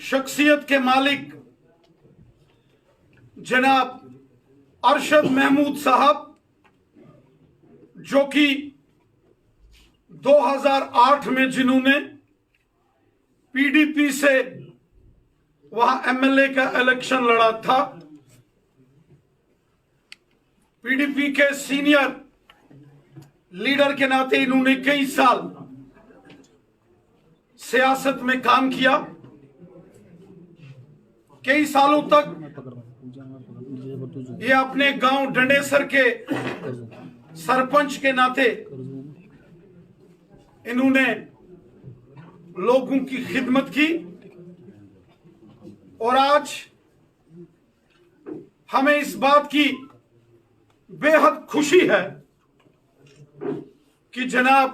शख्सियत के मालिक जनाब अरशद महमूद साहब, जो कि 2008 में जिन्होंने पीडीपी से वहां एमएलए का इलेक्शन लड़ा था, पीडीपी के सीनियर लीडर के नाते इन्होंने कई साल सियासत में काम किया। कई सालों तक ये अपने गांव डंडेसर के सरपंच के नाते इन्होंने लोगों की खिदमत की और आज हमें इस बात की बेहद खुशी है कि जनाब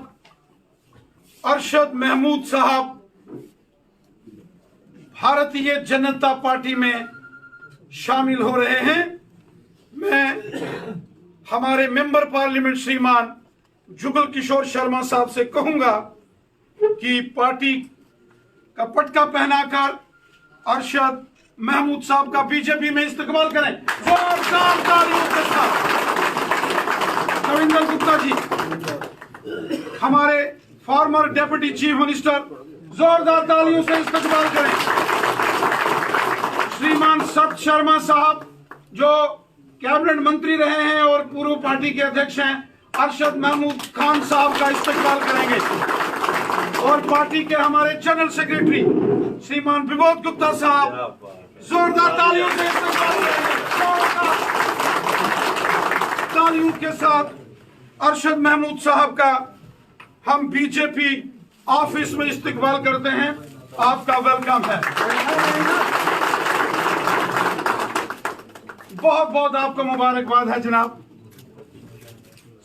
अरशद महमूद साहब भारतीय जनता पार्टी में शामिल हो रहे हैं। मैं हमारे मेंबर पार्लियामेंट श्रीमान जुगल किशोर शर्मा साहब से कहूंगा कि पार्टी का पटका पहनाकर अरशद महमूद साहब का बीजेपी में इस्तेमाल करें। जोरदार तालियों के साथ रविंदर गुप्ता जी, हमारे फॉर्मर डेप्यूटी चीफ मिनिस्टर, जोरदार तालियों से इस्तेमाल करें। श्रीमान सत शर्मा साहब जो कैबिनेट मंत्री रहे हैं और पूर्व पार्टी के अध्यक्ष हैं, अरशद महमूद खान साहब का इस्तेमाल करेंगे। और पार्टी के हमारे जनरल सेक्रेटरी श्रीमान विबोध गुप्ता साहब, जोरदार तालियों से इस्तेमाल करेंगे। तालियों के साथ अरशद महमूद साहब का हम बीजेपी ऑफिस में इस्तेमाल करते हैं। आपका वेलकम है। बहुत बहुत आपको मुबारकबाद है जनाब।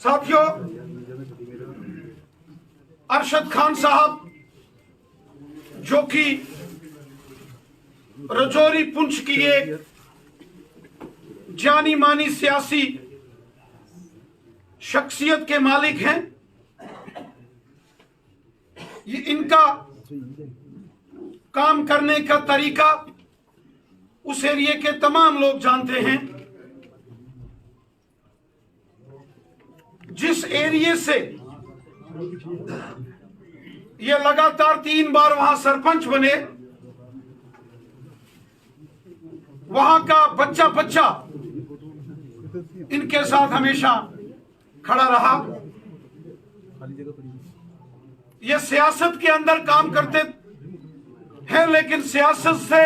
साथियों, अरशद खान साहब जो कि रजौरी पुंछ की एक जानी मानी सियासी शख्सियत के मालिक हैं, ये इनका काम करने का तरीका उस एरिया के तमाम लोग जानते हैं। जिस एरिया से ये लगातार 3 बार वहां सरपंच बने, वहां का बच्चा बच्चा इनके साथ हमेशा खड़ा रहा। ये सियासत के अंदर काम करते हैं, लेकिन सियासत से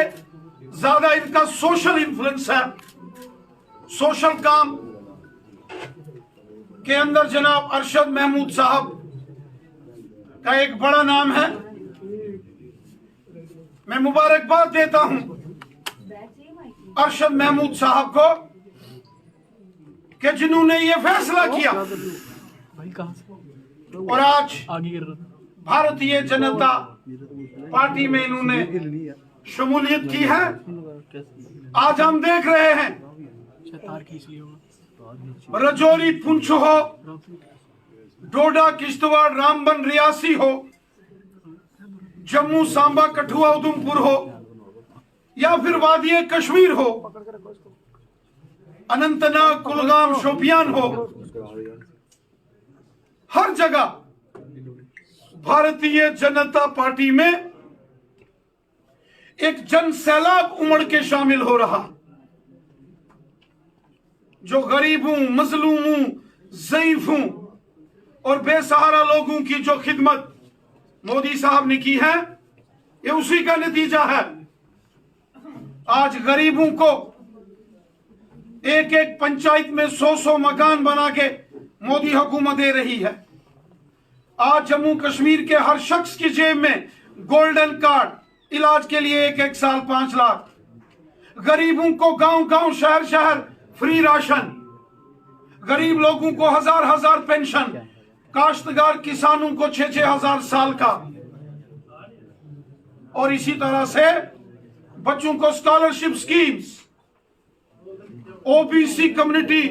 ज्यादा इनका सोशल इन्फ्लुएंस है। सोशल काम के अंदर जनाब अरशद महमूद साहब का एक बड़ा नाम है। मैं मुबारकबाद देता हूं अरशद महमूद साहब को कि जिन्होंने ये फैसला किया और आज भारतीय जनता पार्टी में इन्होंने शमूलियत की है। आज हम देख रहे हैं रजौरी पुंछ हो, डोडा किश्तवाड़ रामबन रियासी हो, जम्मू सांबा कठुआ उधमपुर हो, या फिर वादी कश्मीर हो, अनंतनाग कुलगाम शोपियान हो, हर जगह भारतीय जनता पार्टी में एक जन सैलाब उमड़ के शामिल हो रहा, जो गरीबों, मजलूमों, ज़ईफों और बेसहारा लोगों की जो खिदमत मोदी साहब ने की है, ये उसी का नतीजा है। आज गरीबों को एक एक पंचायत में 100-100 मकान बना के मोदी हुकूमत दे रही है। आज जम्मू कश्मीर के हर शख्स की जेब में गोल्डन कार्ड, इलाज के लिए 1-1 साल 5 लाख, गरीबों को गांव-गांव, शहर-शहर फ्री राशन, गरीब लोगों को 1000-1000 पेंशन, काश्तकार किसानों को 6-6 हजार साल का, और इसी तरह से बच्चों को स्कॉलरशिप स्कीम्स, ओबीसी कम्युनिटी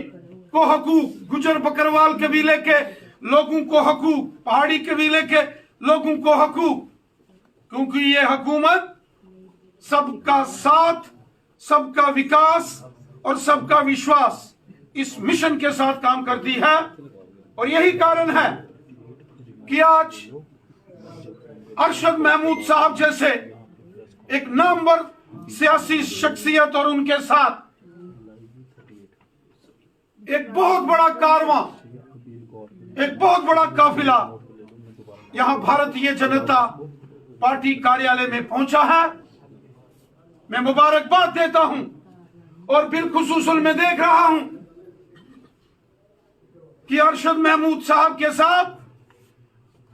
को हकूक, गुजर बकरवाल कबीले के लोगों को हकूक, पहाड़ी कबीले के लोगों को हकूक, क्योंकि ये हुकूमत सबका साथ, सबका विकास और सबका विश्वास इस मिशन के साथ काम करती है। और यही कारण है कि आज अरशद महमूद साहब जैसे एक नामवर सियासी शख्सियत और उनके साथ एक बहुत बड़ा कारवां, एक बहुत बड़ा काफिला यहां भारतीय जनता पार्टी कार्यालय में पहुंचा है। मैं मुबारकबाद देता हूं और बिलखुसूसल में देख रहा हूं कि अरशद महमूद साहब के साथ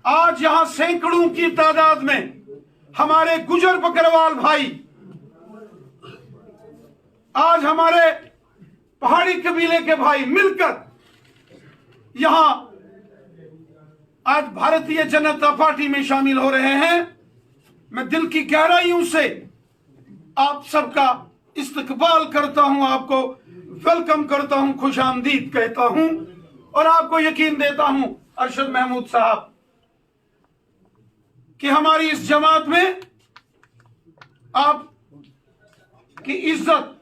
आज यहां सैकड़ों की तादाद में हमारे गुजर बकरवाल भाई, आज हमारे पहाड़ी कबीले के भाई मिलकर यहां आज भारतीय जनता पार्टी में शामिल हो रहे हैं। मैं दिल की गहराइयों से आप सबका इस्तकबाल करता हूं, आपको वेलकम करता हूं, खुशामदीद कहता हूं और आपको यकीन देता हूं अरशद महमूद साहब कि हमारी इस जमात में आपकी इज्जत,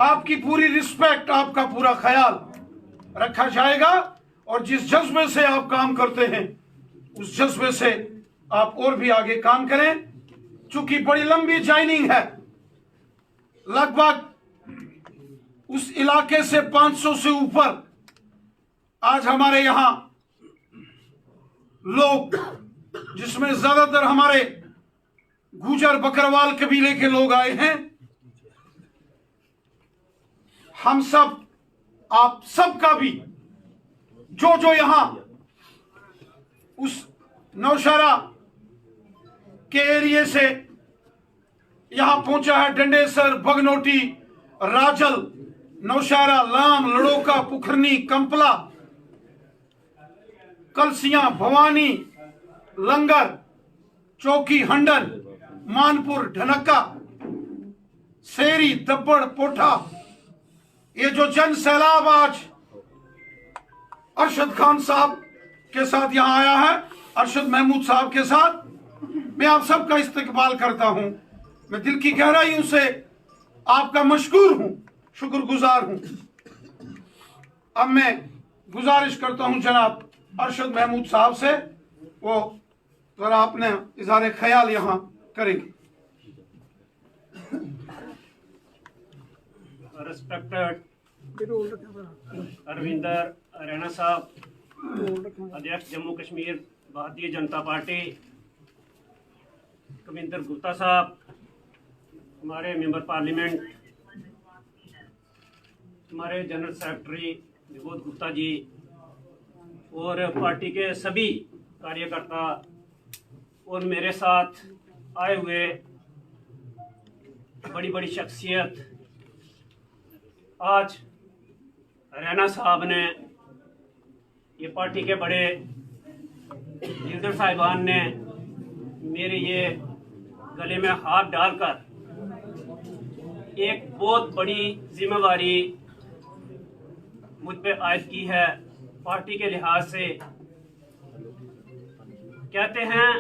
आपकी पूरी रिस्पेक्ट, आपका पूरा ख्याल रखा जाएगा और जिस जज्बे से आप काम करते हैं उस जज्बे से आप और भी आगे काम करें। चूंकि बड़ी लंबी ज्वाइनिंग है, लगभग उस इलाके से 500 से ऊपर आज हमारे यहां लोग, जिसमें ज्यादातर हमारे गुजर बकरवाल कबीले के लोग आए हैं। हम सब, आप सबका भी जो जो यहां उस नौशहरा के एरिया से यहां पहुंचा है, डंडेसर, बगनोटी, राजल, नौशहरा, लाम, लड़ोका, पुखरनी, कंपला, कलसियां, भवानी, लंगर, चौकी, हंडन, मानपुर, ढनक्का, सेरी, दब्बड़, पोठा, ये जो जन सैलाब आज अरशद खान साहब के साथ यहां आया है, अरशद महमूद साहब के साथ, मैं आप सबका इस्तकबाल करता हूं। मैं दिल की गहराइयों से आपका मशकूर हूं, शुक्रगुजार हूं। अब मैं गुजारिश करता हूं जनाब अरशद महमूद साहब से, वो जरा अपने इज़हार ख्याल यहां करेंगे। रिस्पेक्टेड अरविंदर रैना साहब, अध्यक्ष जम्मू कश्मीर भारतीय जनता पार्टी, कविंदर गुप्ता साहब, हमारे मेंबर पार्लियामेंट, हमारे जनरल सेक्रेटरी विभूत गुप्ता जी और पार्टी के सभी कार्यकर्ता और मेरे साथ आए हुए बड़ी बड़ी शख्सियत, आज रैना साहब ने, ये पार्टी के बड़े लीडर साहिबान ने मेरे ये गले में हाथ डालकर एक बहुत बड़ी जिम्मेवारी मुझ पे आयद की है। पार्टी के लिहाज से कहते हैं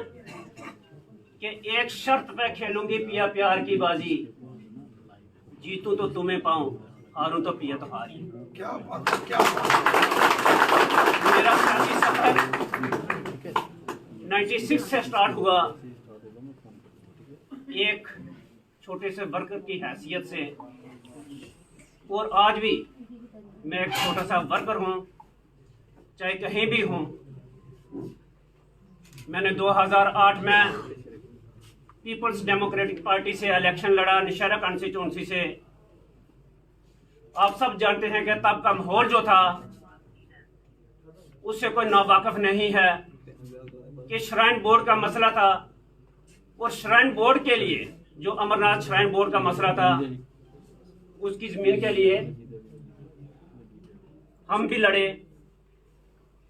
कि एक शर्त पे खेलूंगी पिया प्यार की बाजी, जीतूं तो तुम्हें पाऊं, हारूं तो पिया तो हारी। क्या बात है, क्या बात है। मेरा सियासी सफर 96 से स्टार्ट हुआ, एक छोटे से वर्कर की हैसियत से, और आज भी मैं एक छोटा सा वर्कर हूं, चाहे कहीं भी हूं। मैंने 2008 में पीपल्स डेमोक्रेटिक पार्टी से इलेक्शन लड़ा, नौशहरा कॉन्स्टिट्यूंसी से। आप सब जानते हैं कि तब का माहौल जो था उससे कोई नावाकिफ नहीं है कि श्राइन बोर्ड का मसला था, और श्राइन बोर्ड के लिए जो अमरनाथ श्राइन बोर्ड का मसला था, उसकी जमीन के लिए हम भी लड़े।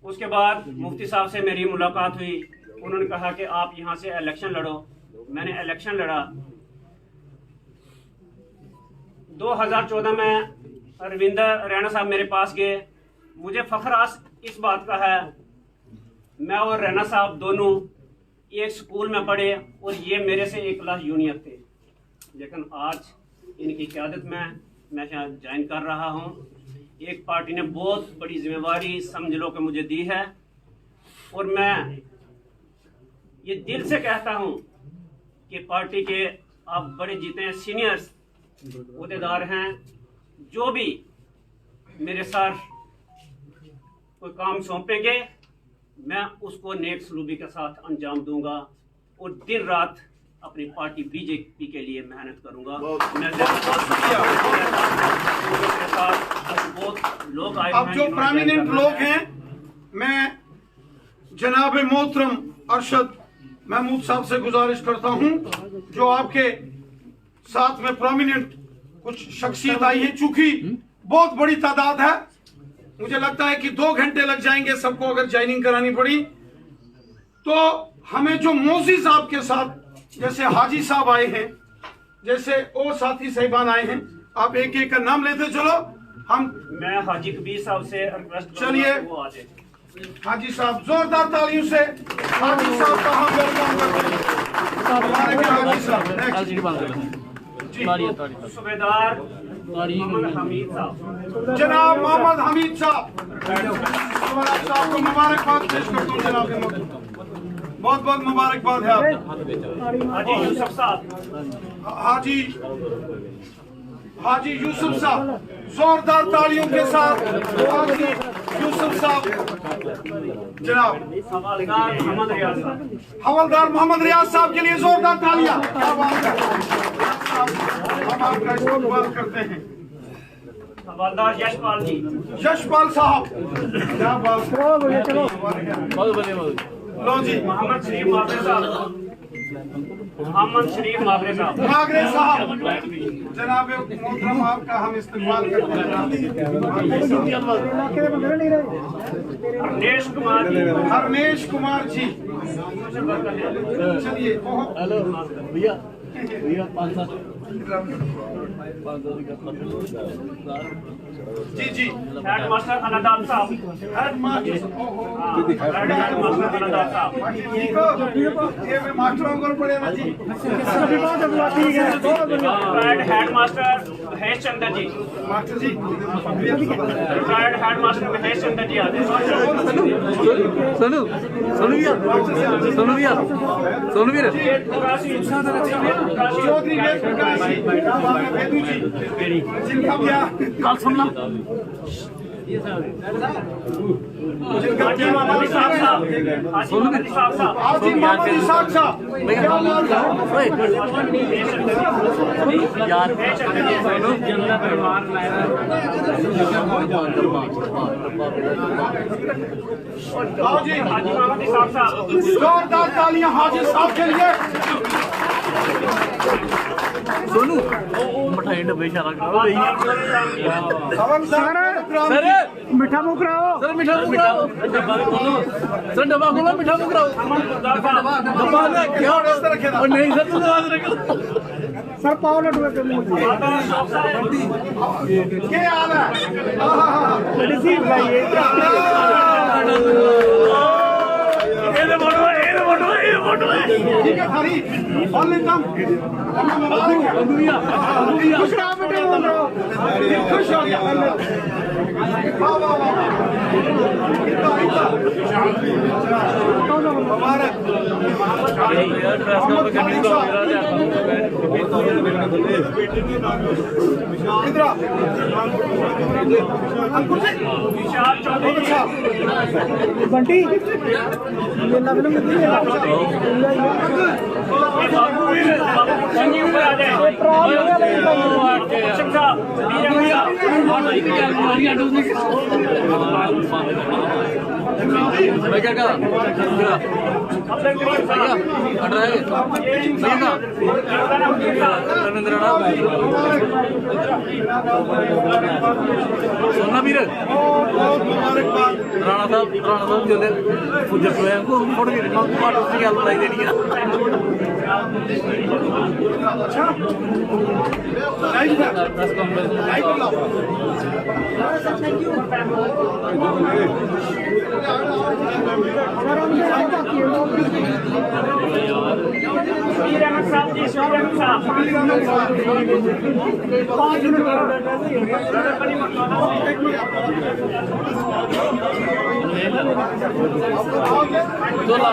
उसके बाद मुफ्ती साहब से मेरी मुलाकात हुई, उन्होंने कहा कि आप यहाँ से इलेक्शन लड़ो। मैंने इलेक्शन लड़ा। 2014 में अरविंदर रैना साहब मेरे पास गए। मुझे फख्र आज इस बात का है, मैं और रैना साहब दोनों एक स्कूल में पढ़े और ये मेरे से एक क्लास जूनियर थे। लेकिन आज इनकी क़यादत में मैं यहाँ ज्वाइन कर रहा हूँ। एक पार्टी ने बहुत बड़ी जिम्मेवारी समझ लो कि मुझे दी है, और मैं ये दिल से कहता हूँ कि पार्टी के आप बड़े जितने सीनियर्स अहदेदार हैं, जो भी मेरे सर कोई काम सौंपेंगे, मैं उसको नेक सलूबी के साथ अंजाम दूंगा और दिन रात अपनी पार्टी बीजेपी के लिए मेहनत करूंगा। मैं बहुत लोग आए अब जो प्रोमिनेंट लोग हैं, मैं जनाब मोहतरम अरशद महमूद साहब से गुजारिश करता हूं, जो आपके साथ में प्रोमिनेंट कुछ शख्सियत आई है, चूंकि बहुत बड़ी तादाद है, मुझे लगता है कि 2 घंटे लग जाएंगे सबको अगर ज्वाइनिंग करानी पड़ी। तो हमें जो मोजी साहब के साथ, जैसे हाजी साहब आए हैं, जैसे और साथी साहिबान आए हैं, आप एक एक का नाम लेते चलो। मैं हाजी कबीर साहब से रिक्वेस्ट चलिए, हाजी साहब जोरदार तालियों से हाजी साहब का हम वेलकम करते हैं। हाजी साहब, सूबेदार मोहम्मद हमीद साहब, जनाब मोहम्मद हमीद साहब, साहब को मुबारकबाद पेश करता हूँ। जनाब बहुत बहुत मुबारकबाद है आपको। हाजी यूसुफ साहब, हाजी यूसुफ साहब, जोरदार तालियों के साथ हाजी यूसुफ साहब। जनाब हवलदार मोहम्मद रियाज साहब, हवलदार मोहम्मद रियाज साहब के लिए जोरदार तालियां। क्या बात है, हम आपका इस्तेमाल करते हैं। हवलदार यशपाल जी, यशपाल साहब, क्या बात है। लो जी, मोहम्मद शरीफ माबरे साहब, मोहम्मद शरीफ माबरे साहब, मागरे साहब, जनाब मोहतरम आपका हम इस्तेमाल करते हैं। हरनेश कुमार जी, हरनेश कुमार जी, चलिए हेलो भैया भैया 5-7 जी जी, हेड मास्टर अनादाब साहब, हेड मास्टर हेड मास्टर अनादाब साहब, ये मैं मास्टरों को पढ़े ना जी। Head master Mahesh Chandra ji, master जी, हेड मास्टर महेश चंद्र जी आते सोनू सोनू वीर चौधरी वेद प्रकाश जी, वेदू जी, जिनका क्या हाजी मोहम्मद इसाक साहब, हाजी मोहम्मद इसाक साहब, हाजी मोहम्मद इसाक साहब, क्या बात है। यार आओ जी, हाजी मोहम्मद इसाक साहब, जोरदार तालियां हाजी साहब के लिए। सोनू मिठाई डब्बे इशारा करो सर मीठा मुंह कराओ। सर मीठा मुंह कराओ, डब्बा खोलो सर, डब्बा खोलो, मीठा मुंह कराओ, डब्बा क्या और नहीं सर, तुम आवाज रखो सर पाव लड्डू के मुंह क्या हाल है। रिसीव भाई ठीक है थारी और लेता खुश रहो बेटे, बोल रहे हो खुश हो गया। वाह वाह वाह, मुबारक। इधर अंकुर जी, विशाल चौधरी जी, बंटी ये लगन में नहीं संजी ऊपर आ जाए, शिक्षा मैं क्या कहा अपने करीब साहब, सोना वीर बहुत मुबारकबाद। राणा साहब जो फुजर को फोटो की गल बनाई देनी है। प्रेस कॉन्फ्रेंस शबीर अहमद साहब जी, शबीर अहमद साहब 5 मिनट चला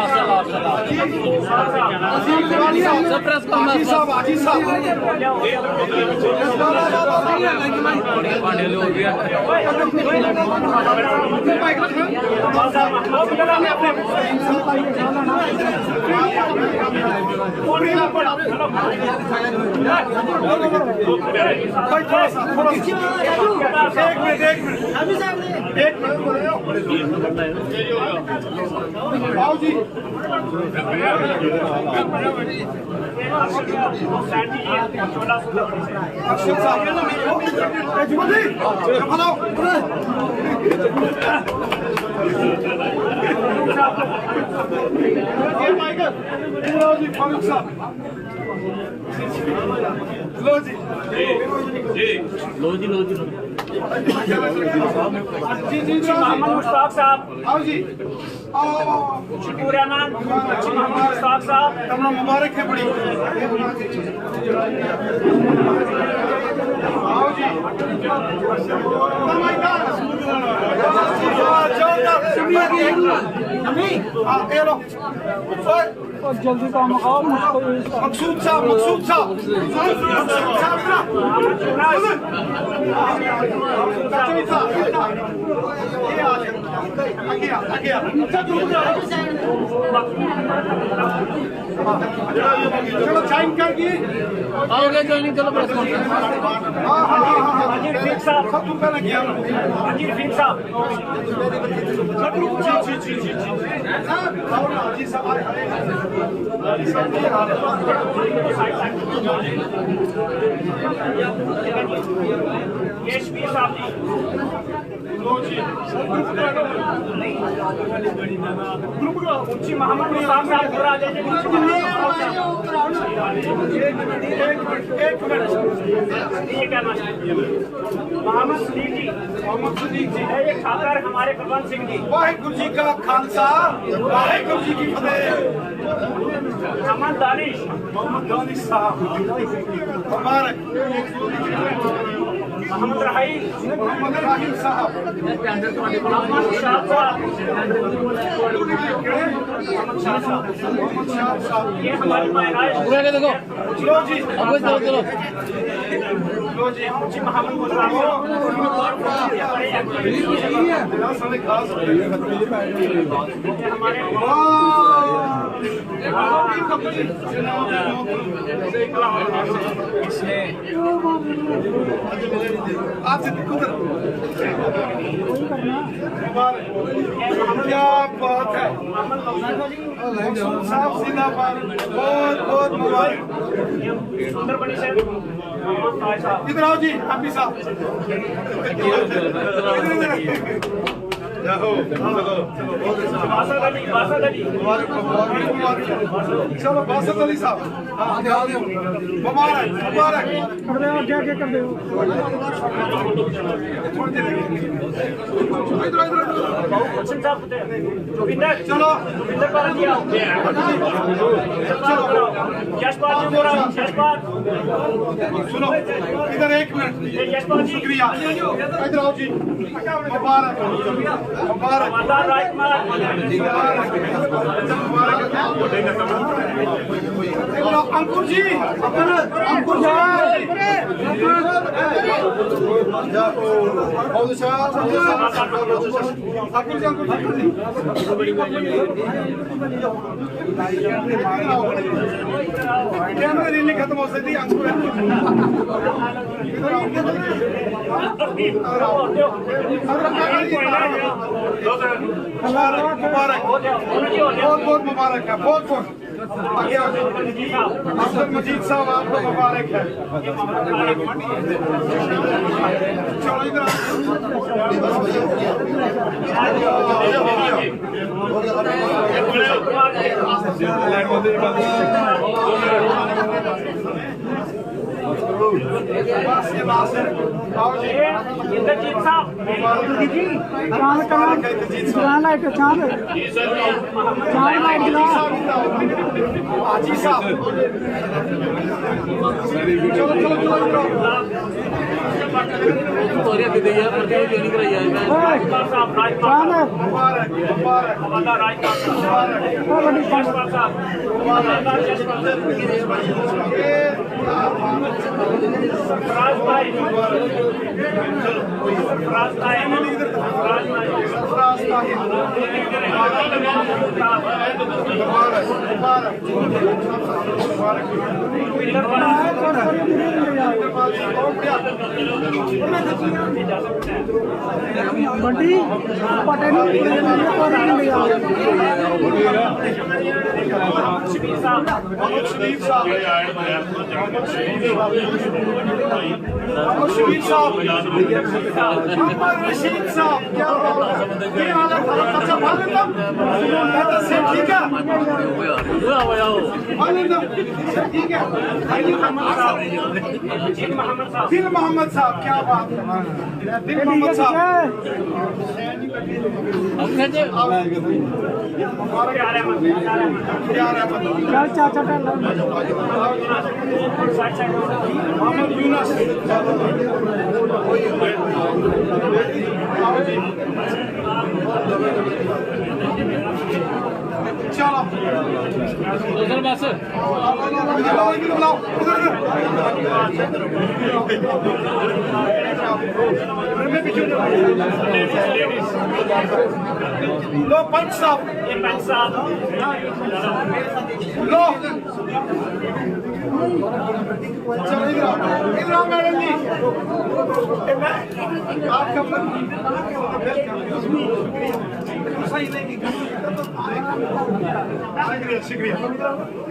सब प्रेस कॉन्फ्रेंस पांडे हो गया एक मिनट आओ जी अक्षर साहब जी फारूक साहब लो जी मोहम्मद मुश्ताक साहब, आओ जी आओ शकूर रहमान, मोहम्मद मुश्ताक साहब, तमना मुबारक है बड़ी आओ जी जल्दी काम आओ मुझको मकसूद साहब मकसूद साहब चलो साइन कर दिए आओगे ज्वाइनिंग चलो प्रेस कॉन्फ्रेंस वजीर फिक साहब, सब तुम पहले किया वजीर फिक साहब, जी साहब ये शबीर साहब जी, मोहम्मद मुश्ताक साहब पूरा आ जाइए। ये कहना चाहिए मोहम्मद सदीक जी, मोहम्मद सदीक जी ये खातर हमारे कुलवंत सिंह जी, वाहिगुरु जी का खालसा वाहिगुरु जी की फतेह मोहम्मद दानिश, मोहम्मद दानिश साहब मुबारक मोहम्मद रहीम, मोहम्मद राहिम साहब मोहम्मद शाह साहब, मोहम्मद शाह साहब ये हमारी महिलाएं पूरा के देखो लो जी अब चलो चलो लो जी जी, मोहम्मद मुश्ताक साहब, सारे खास ये हमारे आपसे कुदर क्या बात है साहब जिंदाबाद बहुत बहुत मुबारक सुंदरबनी से मोहम्मद ताज साहब, इधर आओ जी हाफी साहब बासत अली, बासत अली, चलो बासत अली साहब मुबारक मुबारक कर दे और क्या क्या कर दे हुसैन साहब, जोगिंदर, चलो जोगिंदर पर किया, यशपाल जी बोरा, यशपाल, सुनो इधर एक मिनट यशपाल जी, शुक्रिया इधर आओ जी मुबारक मुबारक मदार राजकुमार, अंकुर जी अंकुर जी अंकुर जी कैमरा रीलिंग खत्म हो सकती अंकुर मुबारक मुबारक बहुत बहुत मुबारक है बहुत बहुत अब्दुल मजीद साहब आपको मुबारक है चलो इधर बस ये बात है। आओ जी। इंद्रजीत साहब चांद कलर चांद लाइट चांद चांद लाइट जला हाजी साहब चलो चलो चलो तोरिया दे दिया पर क्या नहीं कराई है साहब राजपाल चांद मुबारक मुबारक हवाला राजपाल साहब राजपाल साहब सरफराज भाई सरफराज भाई सरफराज ताहिर मुबारक मुबारक मुबारक बंटी पटेल शबीर साहब मोहम्मद शबीर साहब मोहम्मद शबीर साहब मोहम्मद रशीद साहब क्या ये वाला अच्छा भागंदम कहता से ठीक है भागंदम ठीक है दिल मोहम्मद साहब क्या बात है दिल मोहम्मद साहब प्यार है क्या चाचा मोहम्मद यूनुस चलो दूसरा बस बुलाओ लो पंच साहब ये पंच साहब लो चलो इधर आओ मैडम जी आपका सही नहीं शुक्रिया शुक्रिया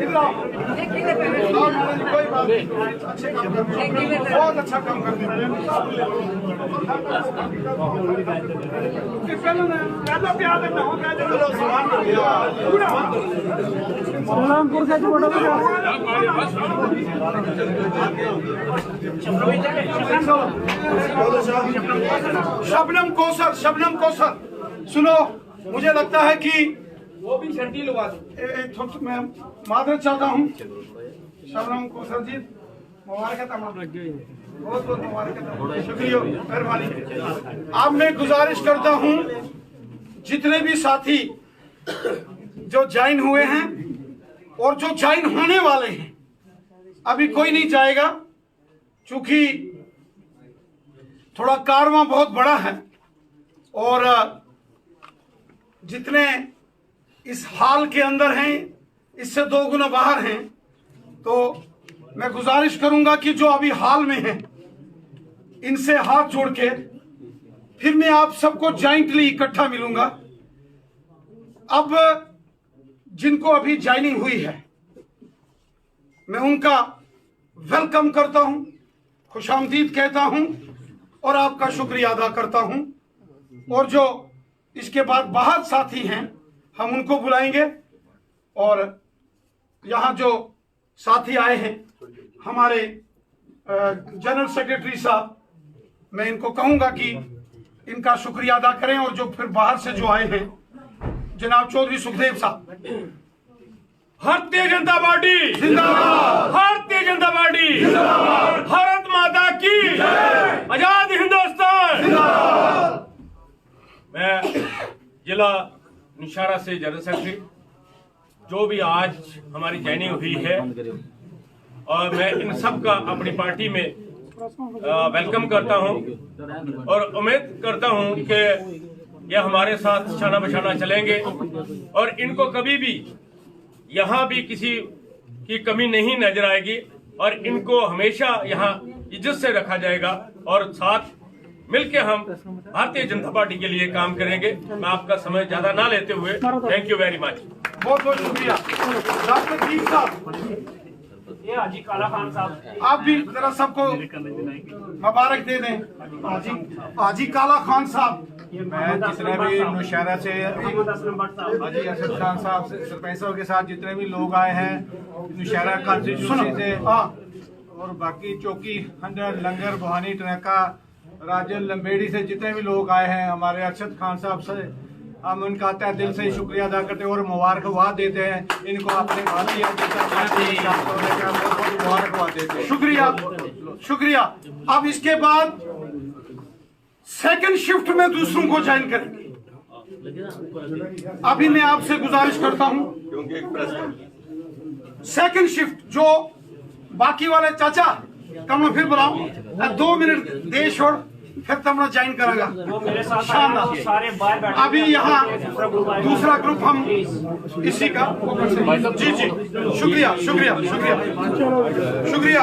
इधर आओ मैडम जी कोई बात नहीं अच्छे काम करते हैं बहुत अच्छा काम करते हैं सोलंपुर से छोटा शबनम कौसर सुनो मुझे लगता है कि वो भी शर्टी लगा दो। मैं मादर चाहता हूँ शबनम कौसर जी मुबारक तमाम बहुत बहुत मुबारक शुक्रिया मेहरबानी। अब मैं गुजारिश करता हूँ जितने भी साथी जो ज्वाइन हुए हैं और जो ज्वाइन होने वाले हैं अभी कोई नहीं जाएगा क्योंकि थोड़ा कारवां बहुत बड़ा है और जितने इस हाल के अंदर हैं इससे 2 गुना बाहर हैं तो मैं गुजारिश करूंगा कि जो अभी हाल में हैं इनसे हाथ जोड़ के फिर मैं आप सबको जॉइंटली इकट्ठा मिलूंगा। अब जिनको अभी ज्वाइनिंग हुई है मैं उनका वेलकम करता हूं, खुशामदीद कहता हूं और आपका शुक्रिया अदा करता हूं और जो इसके बाद बाहर साथी हैं हम उनको बुलाएंगे और यहाँ जो साथी आए हैं हमारे जनरल सेक्रेटरी साहब मैं इनको कहूंगा कि इनका शुक्रिया अदा करें और जो फिर बाहर से जो आए हैं जनाब चौधरी सुखदेव साहब। भारतीय जनता पार्टी जिंदाबाद, भारतीय जनता पार्टी जिंदाबाद, भारत माता की आजाद हिंदुस्तान जिंदाबाद। मैं जिला निशारा से जनरल सेक्रेटरी जो भी आज हमारी ज्वाइनिंग हुई है और मैं इन सब का अपनी पार्टी में वेलकम करता हूं और उम्मीद करता हूं कि ये हमारे साथ शाना बशाना चलेंगे और इनको कभी भी यहाँ भी किसी की कमी नहीं नजर आएगी और इनको हमेशा यहाँ इज्जत से रखा जाएगा और साथ मिलके हम भारतीय जनता पार्टी के लिए काम करेंगे। मैं आपका समय ज्यादा ना लेते हुए थैंक यू वेरी मच। बहुत बहुत शुक्रिया। डॉक्टर जी साहब ये हाजी काला खान साहब आप भी जरा सबको मुबारक दे दें। हाजी काला खान साहब मैं जितने भी नौशहरा से मोहम्मद असलम भट्ट साहब हाजी असद खान साहब सरपंच साहब के साथ जितने भी लोग आए हैं नौशहरा कॉन्स्टिट्यूंसी से और बाकी चौकी हंडर लंगर बुहानी टनका राजन लंबेड़ी से जितने भी लोग आए हैं, हमारे अरशद खान साहब से हम उनका तहे दिल से शुक्रिया अदा करते हैं और मुबारकबाद देते हैं इनको अपने भारतीय मुबारकबाद देते हैं। शुक्रिया शुक्रिया। अब इसके बाद सेकंड शिफ्ट में दूसरों को ज्वाइन करेंगे। अभी मैं आपसे गुजारिश करता हूं, सेकंड शिफ्ट जो बाकी वाले चाचा तमने फिर बुलाओ 2 मिनट दे छोड़ फिर तमने ज्वाइन करेगा। वो मेरे साथ शानदार। सारे बाहर बैठे अभी यहाँ दूसरा ग्रुप हम प्लीज इसी का जी जी शुक्रिया शुक्रिया शुक्रिया शुक्रिया।